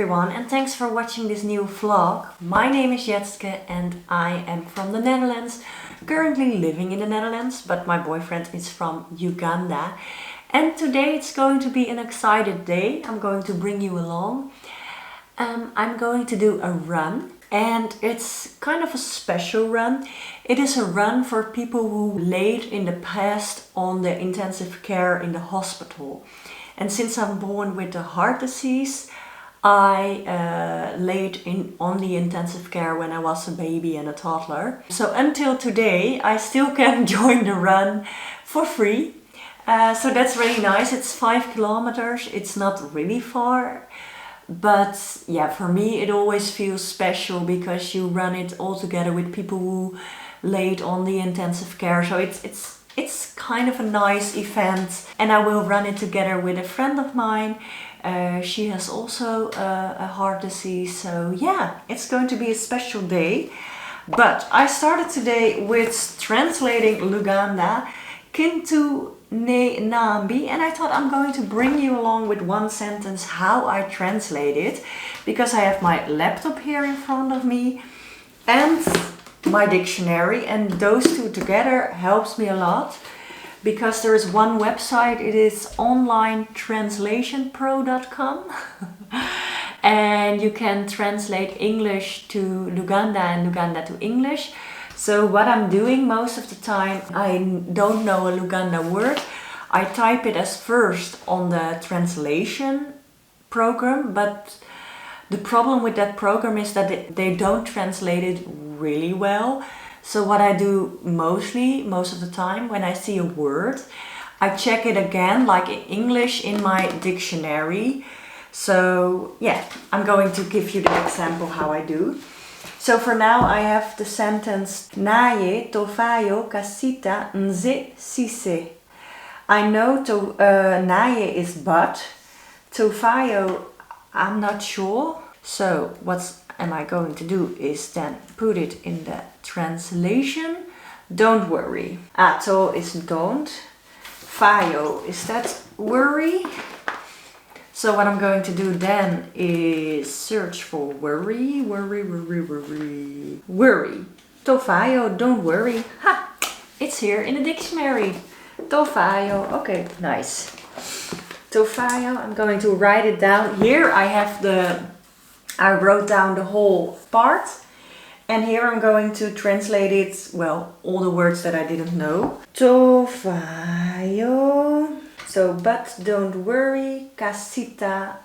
everyone, and thanks for watching this new vlog. My name is Jetske and I am from the Netherlands, currently living in the Netherlands, but my boyfriend is from Uganda. And today it's going to be an excited day. I'm going to bring you along. I'm going to do a run, and it's kind of a special run. It is a run for people who laid in the past on the intensive care in the hospital. And since I'm born with a heart disease, I laid on the intensive care when I was a baby and a toddler. So until today, I still can join the run for free. So that's really nice. It's 5 kilometers. It's not really far. But yeah, for me, it always feels special because you run it all together with people who laid on the intensive care. So it's kind of a nice event, and I will run it together with a friend of mine. She has also a heart disease, so yeah, it's going to be a special day. But I started today with translating Luganda Kintu Ne Nambi, and I thought I'm going to bring you along with one sentence how I translate it, because I have my laptop here in front of me and my dictionary, and those two together helps me a lot, because there is one website. It is onlinetranslationpro.com and you can translate English to Luganda and Luganda to English. So what I'm doing most of the time, I don't know a Luganda word. I type it as first on the translation program, but the problem with that program is that they don't translate it really well. So what I do most of the time, when I see a word, I check it again, like in English, in my dictionary. So yeah, I'm going to give you the example how I do. So for now I have the sentence Naye tofayo kasita nze sise. I know naye is but, tofayo I'm not sure. So what am I going to do is then put it in the translation. Don't worry. Ato is don't. Fayo is that worry. So what I'm going to do then is search for worry. Worry. Tofayo, don't worry. Ha! It's here in the dictionary. Tofayo. Okay, nice. Tofayo, I'm going to write it down. Here I wrote down the whole part. And here I'm going to translate it, well, all the words that I didn't know. Tofayo. So, but don't worry, kasita,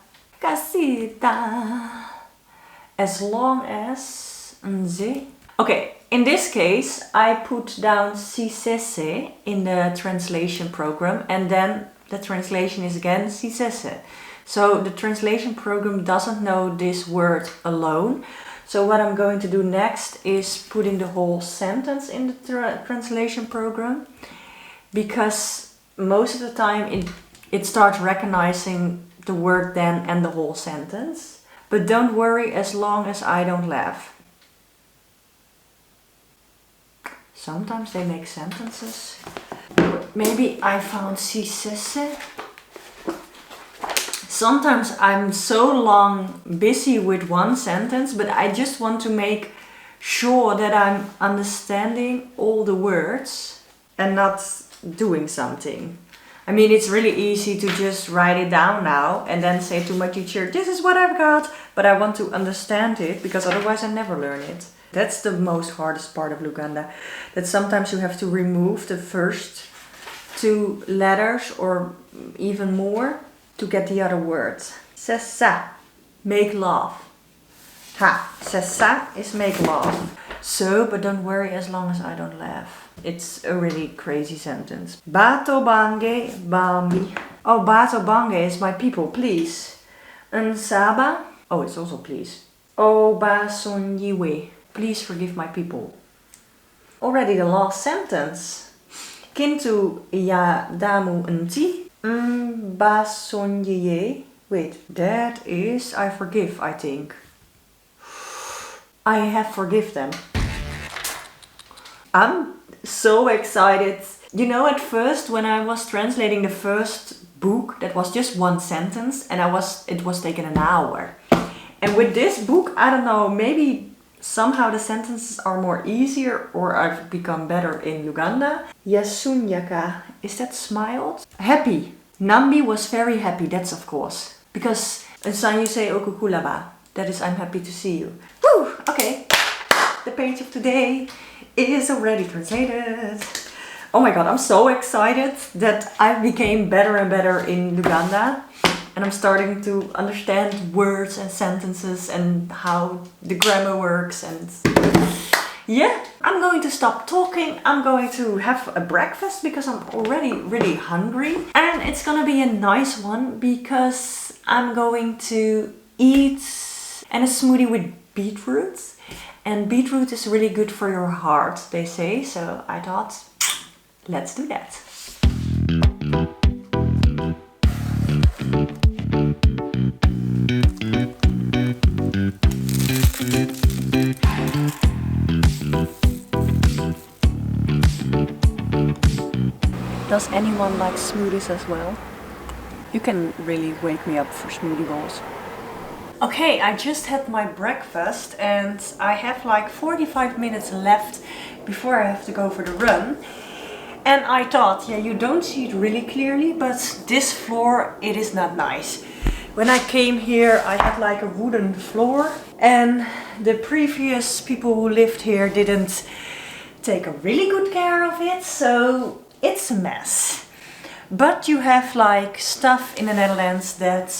as long as nze. Okay, in this case, I put down sisese in the translation program, and then the translation is again sisese. So the translation program doesn't know this word alone. So what I'm going to do next is putting the whole sentence in the translation program, because most of the time it starts recognizing the word then and the whole sentence. But don't worry, as long as I don't laugh. Sometimes they make sentences. Maybe I found sisese. Sometimes I'm so long busy with one sentence, but I just want to make sure that I'm understanding all the words and not doing something. I mean, it's really easy to just write it down now and then say to my teacher, this is what I've got, but I want to understand it, because otherwise I never learn it. That's the most hardest part of Luganda, that sometimes you have to remove the first 2 letters or even more to get the other words. Sessa, make love. Ha, sessa is make love. So, but don't worry, as long as I don't laugh. It's a really crazy sentence. Bato bange bambi. Oh, bato bange is my people, please. Nsaba. Oh, it's also please. Oh, basonyiwe. Please forgive my people. Already the last sentence. Kintu ya damu nti. Basonyiye. Wait, that is I forgive, I think. I have forgive them. I'm so excited. You know, at first when I was translating the first book, that was just one sentence, and it was taken an hour. And with this book, I don't know, maybe somehow the sentences are more easier or I've become better in Uganda. Yasunyaka, is that smiled? Happy. Nambi was very happy, that's of course. Because San you say okukulaba, that is I'm happy to see you. Woo! Okay, the page of today is already translated. Oh my god, I'm so excited that I became better and better in Luganda. And I'm starting to understand words and sentences and how the grammar works. And yeah, I'm going to stop talking. I'm going to have a breakfast because I'm already really hungry. And it's gonna be a nice one because I'm going to eat and a smoothie with beetroot. And beetroot is really good for your heart, they say. So I thought, let's do that. Does anyone like smoothies as well? You can really wake me up for smoothie bowls. Okay, I just had my breakfast and I have like 45 minutes left before I have to go for the run. And I thought, yeah, you don't see it really clearly, but this floor, it is not nice. When I came here, I had like a wooden floor and the previous people who lived here didn't take a really good care of it, so it's a mess. But you have like stuff in the Netherlands that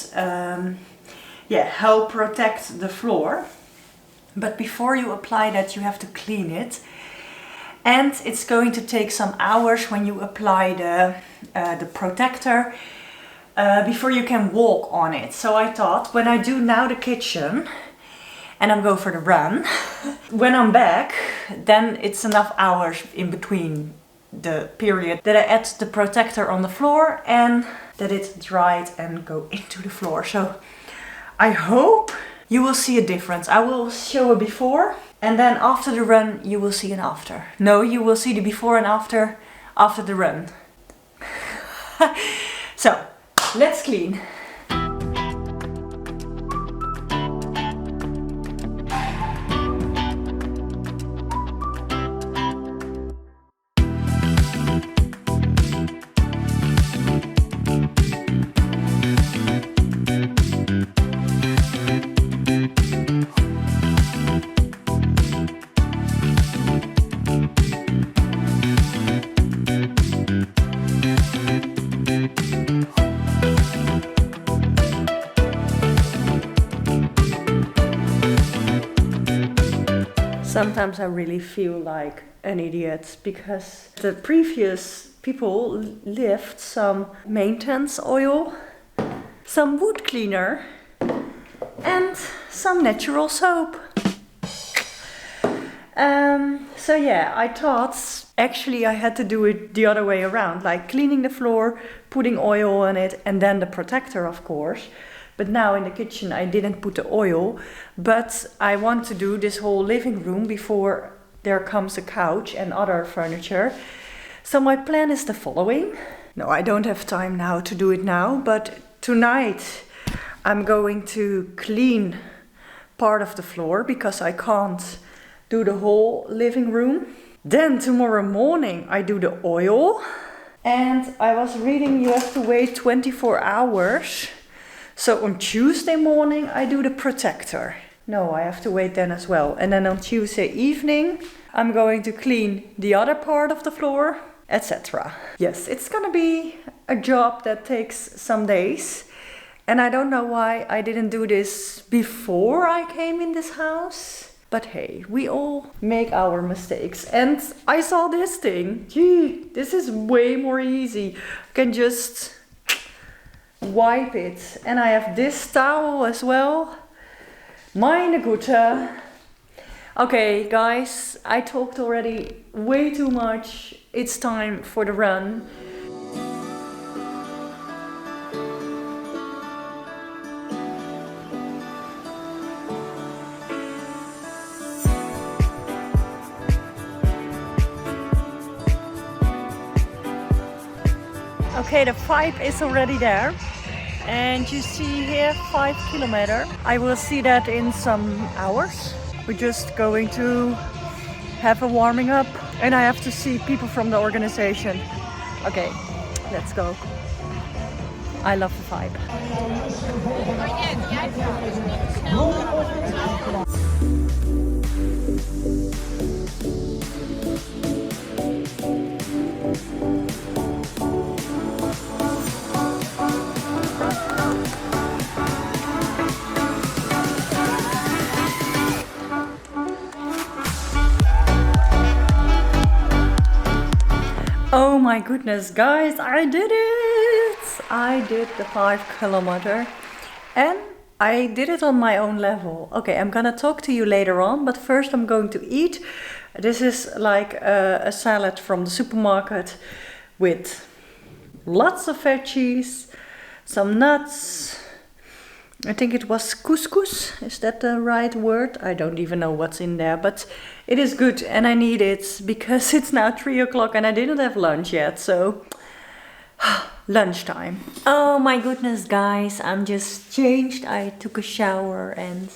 help protect the floor. But before you apply that, you have to clean it. And it's going to take some hours when you apply the protector before you can walk on it. So I thought, when I do now the kitchen and I'm going for the run, when I'm back, then it's enough hours in between the period that I add the protector on the floor and that it dried and go into the floor. So I hope you will see a difference. I will show a before and then after the run you will see an after. No, you will see the before and after the run. So let's clean. Sometimes I really feel like an idiot because the previous people left some maintenance oil, some wood cleaner and some natural soap. So yeah, I thought actually I had to do it the other way around, like cleaning the floor, putting oil on it and then the protector of course. But now in the kitchen I didn't put the oil, but I want to do this whole living room before there comes a couch and other furniture. So my plan is the following. No, I don't have time now to do it now, but tonight I'm going to clean part of the floor because I can't do the whole living room. Then tomorrow morning I do the oil. And I was reading you have to wait 24 hours. So on Tuesday morning I do the protector. No, I have to wait then as well. And then on Tuesday evening I'm going to clean the other part of the floor, etc. Yes, it's gonna be a job that takes some days. And I don't know why I didn't do this before I came in this house. But hey, we all make our mistakes. And I saw this thing. Gee, this is way more easy. I can just wipe it. And I have this towel as well. Meine Güte. Okay, guys, I talked already way too much. It's time for the run. Okay, the pipe is already there. And you see here 5 kilometer. I will see that in some hours. We're just going to have a warming up and I have to see people from the organization. Okay, let's go. I love the vibe. Oh my goodness, guys, I did it! I did the 5 kilometer and I did it on my own level. Okay, I'm gonna talk to you later on, but first I'm going to eat. This is like a salad from the supermarket with lots of veggies, some nuts. I think it was couscous, is that the right word? I don't even know what's in there, but it is good and I need it because it's now 3 o'clock and I didn't have lunch yet, so lunchtime. Oh my goodness, guys, I'm just changed. I took a shower and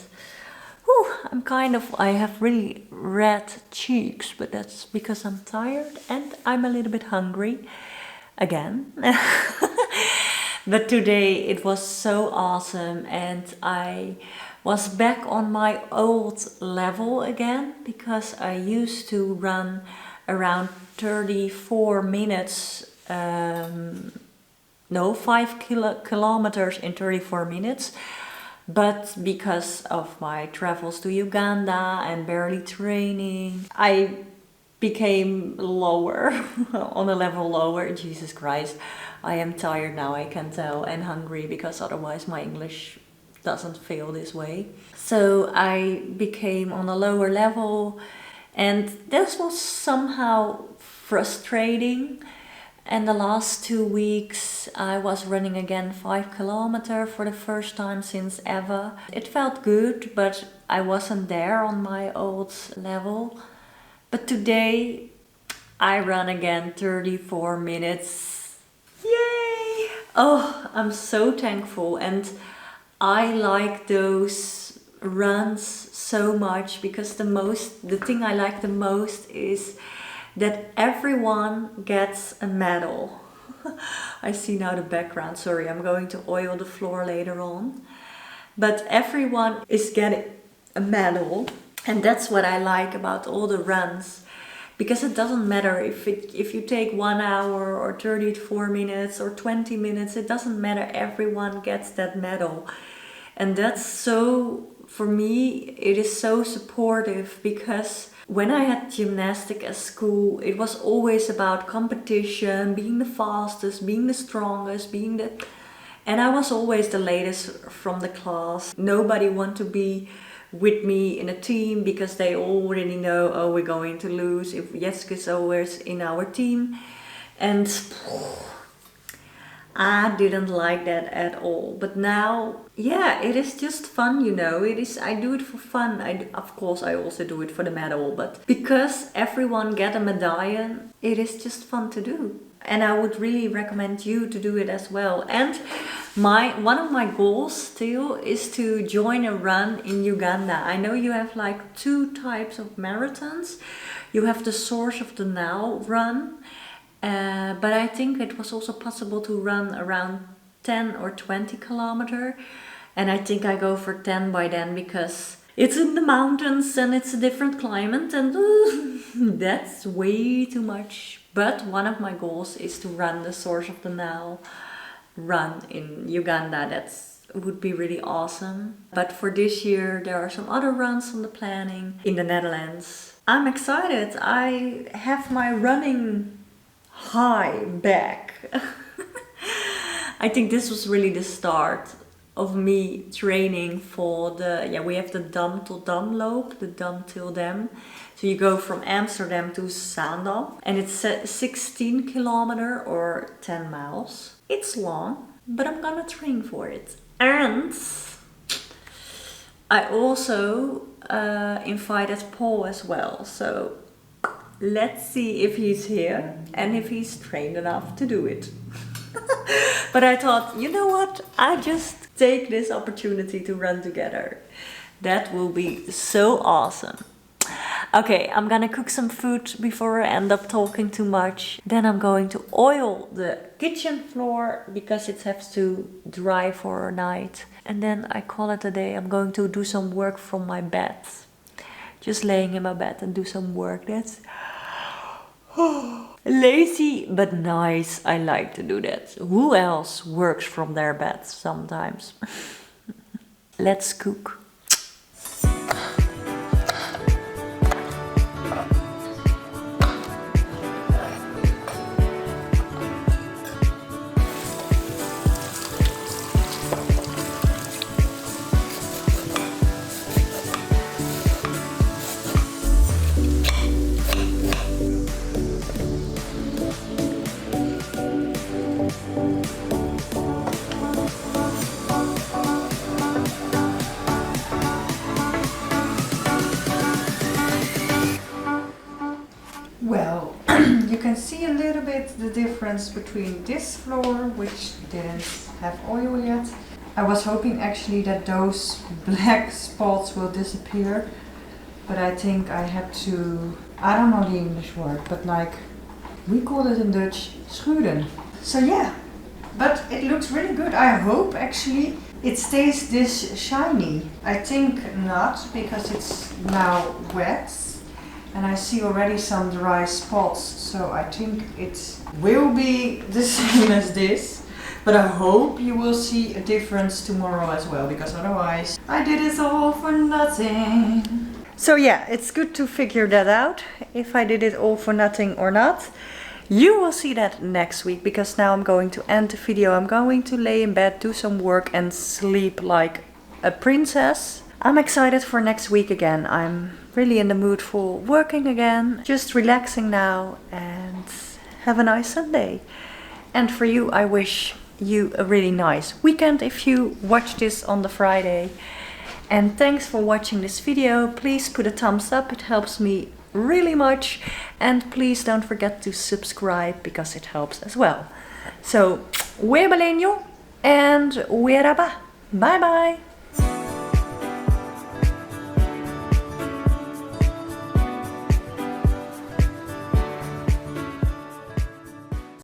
I have really red cheeks, but that's because I'm tired and I'm a little bit hungry again. But today it was so awesome and I was back on my old level again because I used to run around 34 minutes, 5 kilometers in 34 minutes. But because of my travels to Uganda and barely training, I became lower, on a level lower. Jesus Christ, I am tired now, I can tell, and hungry because otherwise my English doesn't feel this way. So I became on a lower level and this was somehow frustrating. And the last 2 weeks I was running again 5 kilometers for the first time since ever. It felt good, but I wasn't there on my old level. But today I run again 34 minutes. Yay! Oh, I'm so thankful and I like those runs so much because the thing I like the most is that everyone gets a medal. I see now the background, sorry, I'm going to oil the floor later on. But everyone is getting a medal. And that's what I like about all the runs, because it doesn't matter if you take 1 hour or 34 minutes or 20 minutes, it doesn't matter, everyone gets that medal. And that's so, for me, it is so supportive because when I had gymnastic at school, it was always about competition, being the fastest, being the strongest, and I was always the latest from the class. Nobody wanted to be with me in a team because they already know, oh, we're going to lose if Jetske is always in our team. And I didn't like that at all. But now, yeah, it is just fun, you know. I do it for fun. Of course, I also do it for the medal, but because everyone get a medallion, it is just fun to do. And I would really recommend you to do it as well. And one of my goals still is to join a run in Uganda. I know you have like 2 types of marathons. You have the Source of the Nile run, but I think it was also possible to run around 10 or 20 kilometer. And I think I go for 10 by then because it's in the mountains and it's a different climate and that's way too much. But one of my goals is to run the Source of the Nile run in Uganda. That would be really awesome. But for this year there are some other runs on the planning in the Netherlands. I'm excited. I have my running high back. I think this was really the start of me training for we have the Dam tot Damloop, the Dam till Dam. So you go from Amsterdam to Zaandam and it's 16 kilometer or 10 miles. It's long, but I'm gonna train for it. And I also invited Paul as well. So let's see if he's here and if he's trained enough to do it. But I thought, you know what? I just take this opportunity to run together. That will be so awesome. Okay, I'm gonna cook some food before I end up talking too much. Then I'm going to oil the kitchen floor because it has to dry for a night. And then I call it a day. I'm going to do some work from my bed. Just laying in my bed and do some work. That's lazy but nice. I like to do that. Who else works from their bed sometimes? Let's cook. Well, you can see a little bit the difference between this floor, which didn't have oil yet. I was hoping actually that those black spots will disappear, but I think I had to, I don't know the English word, but like, we call it in Dutch, schuren. So yeah, but it looks really good. I hope actually it stays this shiny. I think not, because it's now wet. And I see already some dry spots, so I think it will be the same as this. But I hope you will see a difference tomorrow as well, because otherwise I did it all for nothing. So yeah, it's good to figure that out, if I did it all for nothing or not. You will see that next week, because now I'm going to end the video. I'm going to lay in bed, do some work and sleep like a princess. I'm excited for next week again. I'm really in the mood for working again. Just relaxing now and have a nice Sunday. And for you, I wish you a really nice weekend if you watch this on the Friday. And thanks for watching this video. Please put a thumbs up, it helps me really much. And please don't forget to subscribe because it helps as well. So, we're Balenio and we're Bye bye.